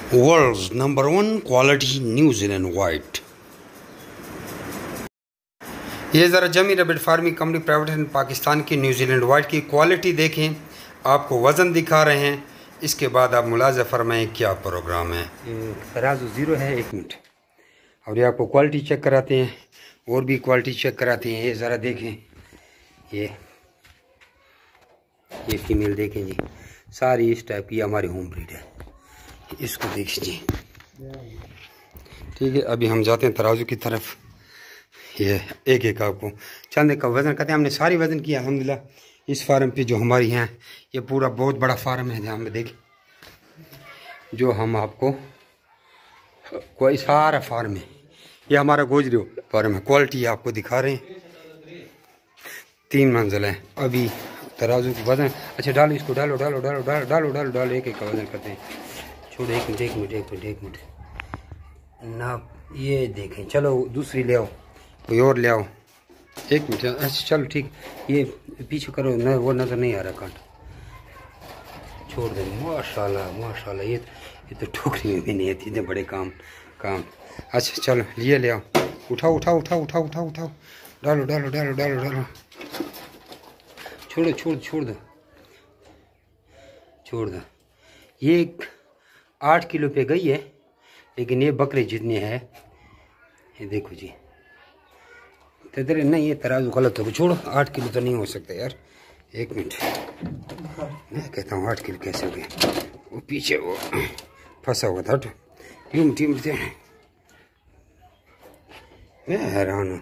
World's #1 quality New Zealand white. ये ज़रा जमी rabbit farming company private limited Pakistan की न्यूजीलैंड वाइट की क्वालिटी देखें। आपको वज़न दिखा रहे हैं, इसके बाद आप मुलाज़ा फरमाएँ क्या प्रोग्राम है। तराजू ज़ीरो है, 1 मिनट। और ये आपको क्वालिटी चेक कराते हैं और भी क्वालिटी चेक कराते हैं। ये ज़रा देखें, ये फीमेल देखें जी, सारी इस टाइप की हमारी होम ब्रीड है। इसको देखिए, ठीक है। अभी हम जाते हैं तराजू की तरफ। ये एक एक आपको चंद का वज़न करते हैं। हमने सारी वज़न किया अल्हम्दुलिल्लाह। इस फार्म पे जो हमारी हैं, ये पूरा बहुत बड़ा फार्म है। जहाँ में देखें, जो हम आपको कोई सारा फार्म है, ये हमारा गोजरी फार्म है। क्वालिटी आपको दिखा रहे हैं, 3 मंजिल है। अभी तराजू का वज़न, अच्छा डालो इसको, डालो डालो डालो डालो डालो डालो डालो, एक एक का वज़न करते हैं। छोड़ो, एक मिनट ना, ये देखें। चलो दूसरी ले आओ, कोई और ले आओ। 1 मिनट, अच्छा चलो ठीक। ये पीछे करो न, वो नज़र नहीं आ रहा कांट। छोड़ दे। माशाल्लाह माशाल्लाह, ये तो ठोकरी में भी नहीं आती, इतने बड़े काम। अच्छा चलो लिए ले आओ। उठाओ उठाओ उठाओ उठाओ उठाओ उठाओ, डालो डालो डालो डालो डालो। छोड़ दो। ये 8 किलो पे गई है, लेकिन ये बकरे जितने हैं, ये देखो जी। तेरे नहीं, ये तराजू गलत हो, छोड़ो। 8 किलो तो नहीं हो सकता यार। 1 मिनट, मैं कहता हूँ 8 किलो कैसे हो गए। वो पीछे वो फंसा हुआ था, मैं हैरान हूँ।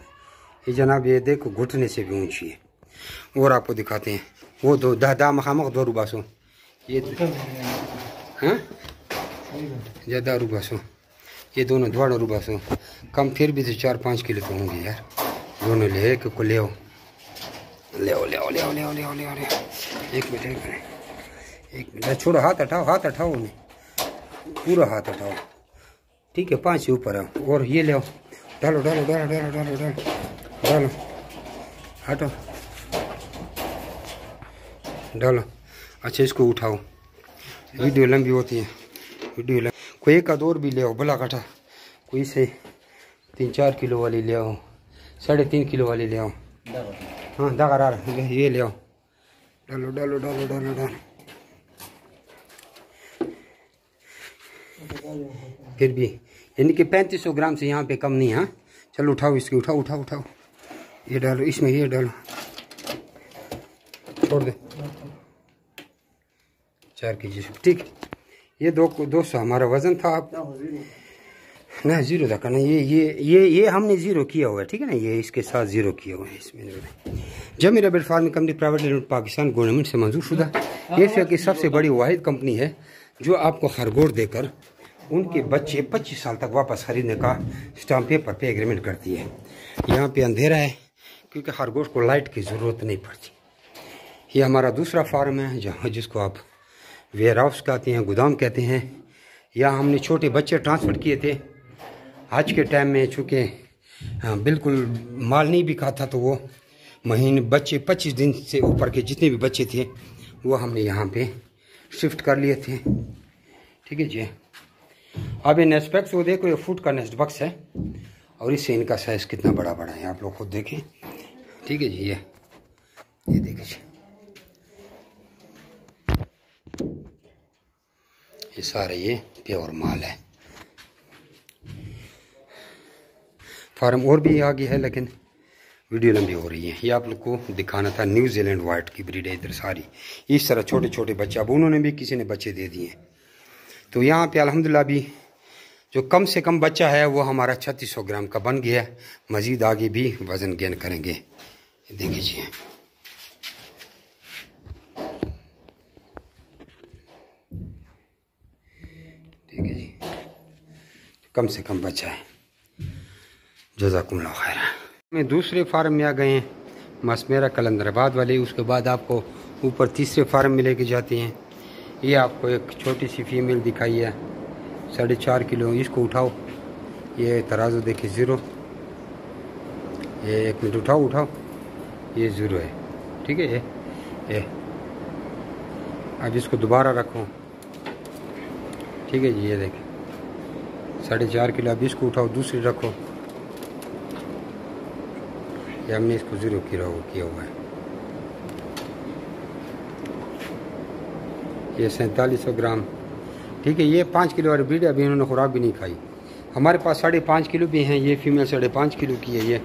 ये जनाब, ये देखो घुटने से भी ऊंची है। और आपको दिखाते हैं वो दो दा मखामक 2 रुबासो, ये हाँ ज़्यादा रुबासो, ये दोनों 2 रुबासो कम, फिर भी तो 4-5 किलो तो होंगे यार। दोनों ले, एक को ले आओ। 1 मिनट, छोड़ो। हाथ हटाओ उन्हें, पूरा हाथ हटाओ, ठीक है। 5 से ऊपर आओ। और ये ले आओ, डालो डालो डालो डालो डालो डालो डालो, हटो डालो। अच्छा इसको उठाओ, वीडियो लंबी होती है, कोई एक आध और भी ले आओ, भला काटा। कोई से 3-4 किलो वाली ले आओ, 3.5 किलो वाली ले आओ। हाँ दागार, ये ले आओ, डालो डालो डालो डालो डालो। फिर भी यानी कि 3500 ग्राम से यहाँ पे कम नहीं। हाँ चलो उठाओ इसकी, उठाओ उठाओ उठाओ। ये डालो इसमें, ये डालो, छोड़ दे। 4 केजी, ठीक। ये 200 हमारा वज़न था। आप ना ज़ीरो था करना, ये हमने ज़ीरो किया हुआ है, ठीक है ना। ये इसके साथ ज़ीरो किया हुआ है इसमें। जमी rabbit farming company private limited Pakistan government से मंजूर शुदा एशिया की सबसे बड़ी वाहिद कंपनी है जो आपको खरगोश देकर उनके बच्चे 25 साल तक वापस खरीदने का स्टाम्प पेपर पे एग्रीमेंट करती है। यहाँ पे अंधेरा है क्योंकि खरगोश को लाइट की ज़रूरत नहीं पड़ती। ये हमारा दूसरा फार्म है, जहाँ जिसको आप वेयर हाउस कहते हैं, गोदाम कहते हैं। यहाँ हमने छोटे बच्चे ट्रांसफ़र किए थे। आज के टाइम में चूँकि बिल्कुल माल नहीं बिका था, तो वो महीने बच्चे 25 दिन से ऊपर के जितने भी बच्चे थे वो हमने यहाँ पे शिफ्ट कर लिए थे, ठीक है जी। अब ये नेस्ट बॉक्स वो देखो, ये फुट का नेस्ट बॉक्स है और इससे इनका साइज़ कितना बड़ा है, आप लोग खुद देखें, ठीक है जी। ये देखिए जी, ये सारे ये प्योर माल है। फार्म और भी आगे है, लेकिन वीडियो लंबी हो रही है। ये आप लोग को दिखाना था। न्यूजीलैंड वाइट की ब्रीड है। इधर सारी इस तरह छोटे छोटे बच्चे, अब उन्होंने भी किसी ने बच्चे दे दिए। तो यहाँ पे अल्हम्दुलिल्लाह भी जो कम से कम बच्चा है वो हमारा 3600 ग्राम का बन गया है। मज़ीद आगे भी वज़न गेन करेंगे। देख लीजिए, ठीक है जी, कम से कम बच्चा है। जज़ाकुमुल्लाह खैर। में दूसरे फार्म में आ गए हैं, मसमेरा कलंदराबाद वाले। उसके बाद आपको ऊपर तीसरे फार्म में लेके जाते हैं। ये आपको एक छोटी सी फीमेल दिखाई है, 4.5 किलो। इसको उठाओ, ये तराजू देखिए ज़ीरो। ये 1 मिनट, उठाओ, ये ज़ीरो है, ठीक है। ये अब इसको दोबारा रखो, ठीक है जी। ये देखें, 4.5 किलो। अब इसको उठाओ, दूसरी रखो। ये हमने इसको 0 किया हुआ है। ये 4700 ग्राम। ठीक है, ये 5 किलो वाली ब्रीड है, अभी इन्होंने खुराक भी नहीं खाई। हमारे पास 5.5 किलो भी हैं। ये फीमेल 5.5 किलो की है। ये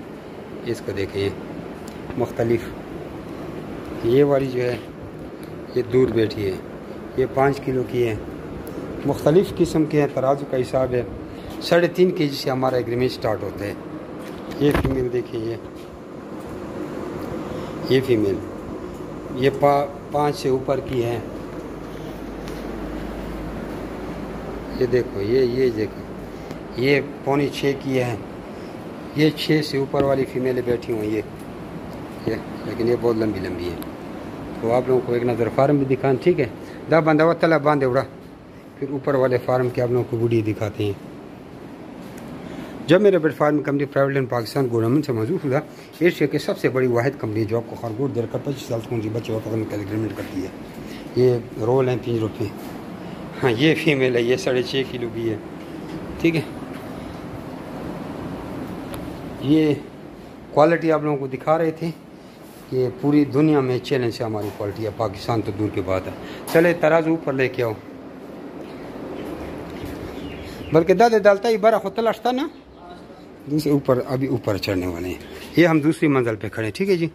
इसको देखें, ये मुख्तलिफ। ये वाली जो है ये दूर बैठी है, ये 5 किलो की है। मुख्तलिफ़ किस्म के हैं, तराजू का हिसाब है। 3.5 kg से हमारा एग्रीमेंट स्टार्ट होता है। ये फीमेल देखिए, ये फीमेल ये 5 से ऊपर की है। ये देखो, ये देखो, ये 5.25 की है। ये 6 से ऊपर वाली फीमेलें बैठी हुई ये लेकिन ये बहुत लंबी है। तो आप लोगों को एक नज़र फार्म भी दिखाएं। ठीक है, दा बंदा हुआ तला बांधे उड़ा, फिर ऊपर वाले फार्म के आप लोगों को वीडियो दिखाते हैं। जब मेरे bird farm company private limited Pakistan government से मौजूद हुआ, एशिया की सबसे बड़ी वाहिद कंपनी जो आपको खरगोश देकर 25 साल तक उनकी बच्चे पकड़ने का एग्रीमेंट करती है। ये रोल हैं 3 रुपये। हाँ, ये फीमेल है, ये 6.5 किलो की है। ठीक है, ये क्वालिटी आप लोगों को दिखा रहे थे। ये पूरी दुनिया में चैलेंज है हमारी क्वालिटी है, पाकिस्तान तो दूर की बात है। चले तराजू ऊपर लेके आओ, बल्कि दादे डालता ही बड़ा खुद तलाशता ना दूसरे ऊपर, अभी ऊपर चढ़ने वाले हैं। ये हम दूसरी मंजिल पे खड़े। ठीक है जी,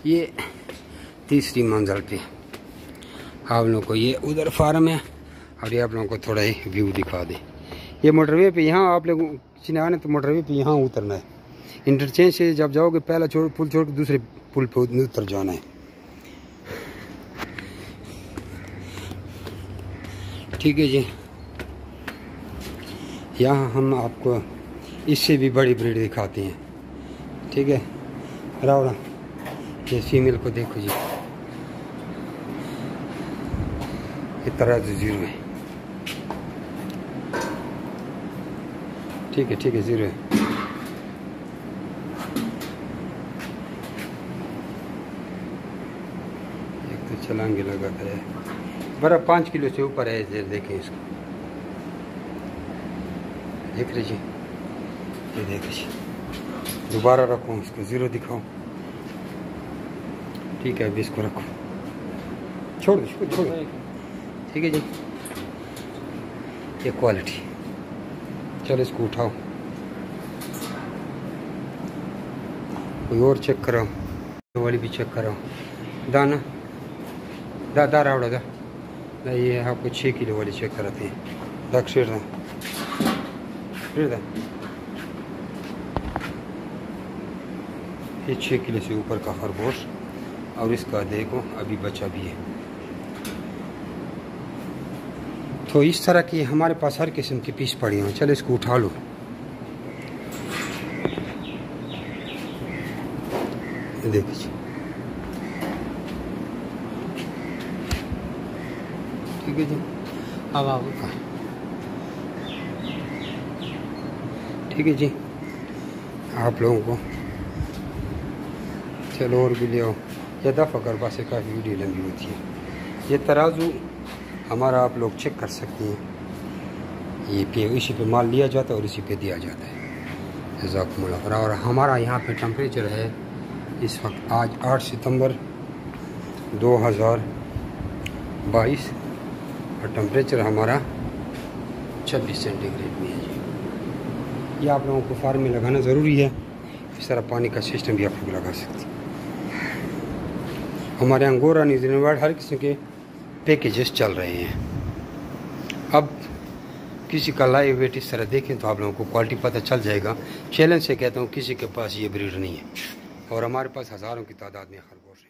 ये तीसरी मंजिल पे आप लोगों को ये उधर फार्म है, और ये आप लोगों को थोड़ा ही व्यू दिखा दे। ये मोटरवे पे यहाँ आप लोग चीन आने तो मोटरवे पे यहाँ उतरना है। इंटरचेंज से जब जाओगे पहला पुल छोड़ के दूसरे पुल पे उतर जाना है। ठीक है जी, यहाँ हम आपको इससे भी बड़ी ब्रीड दिखाते हैं। ठीक है, रावड़ा ये फीमेल को देखो जी, ये तराजू 0 है। ठीक है, 0 है। एक तो छलांगे लगा था, बड़ा 5 किलो से ऊपर है। देखें इसको, देख लीजिए, ये देख लीजिए। दोबारा रखो इसको, 0 दिखाओ। ठीक है, अभी इसको रखो, छोड़ दो। ठीक है जी, ये क्वालिटी। चलो इसको उठाओ, कोई और चेक कराओ, ये वाली भी चेक कराओ। दाना दा रावड़ा दा, ये आपको 6 किलो वाली चेक कराते हैं। दाग शेर दा, ये 6 किलो से ऊपर का खरगोश, और इसका देखो अभी बच्चा भी है। तो इस तरह की हमारे पास हर किस्म की पीस पड़ी हैं। चलो इसको उठा लो। देखिए, ठीक है जी, अब आप ठीक है जी, आप लोगों को चलो और भी ले आओ। या दफ़ा कर पास काफ़ी वीडियो लंबी होती है। ये तराजू हमारा आप लोग चेक कर सकते हैं। ये पे इसी पे माल लिया जाता है और इसी पे दिया जाता है। जज़ाकुमुल्लाह खैर। और हमारा यहाँ पे टेम्परेचर है इस वक्त आज 8 सितंबर 2022 और टेम्परेचर हमारा 26 सेंटीग्रेड में है जी। ये आप लोगों को फार्म में लगाना ज़रूरी है। इस तरह पानी का सिस्टम भी आप लोग लगा सकते हैं। हमारे अंगोरा न्यूजीलैंड हर किस्म के पैकेजेस चल रहे हैं। अब किसी का लाइव वेट इस तरह देखें तो आप लोगों को क्वालिटी पता चल जाएगा। चैलेंज से कहता हूँ, किसी के पास ये ब्रीड नहीं है और हमारे पास हज़ारों की तादाद में खरगोश है।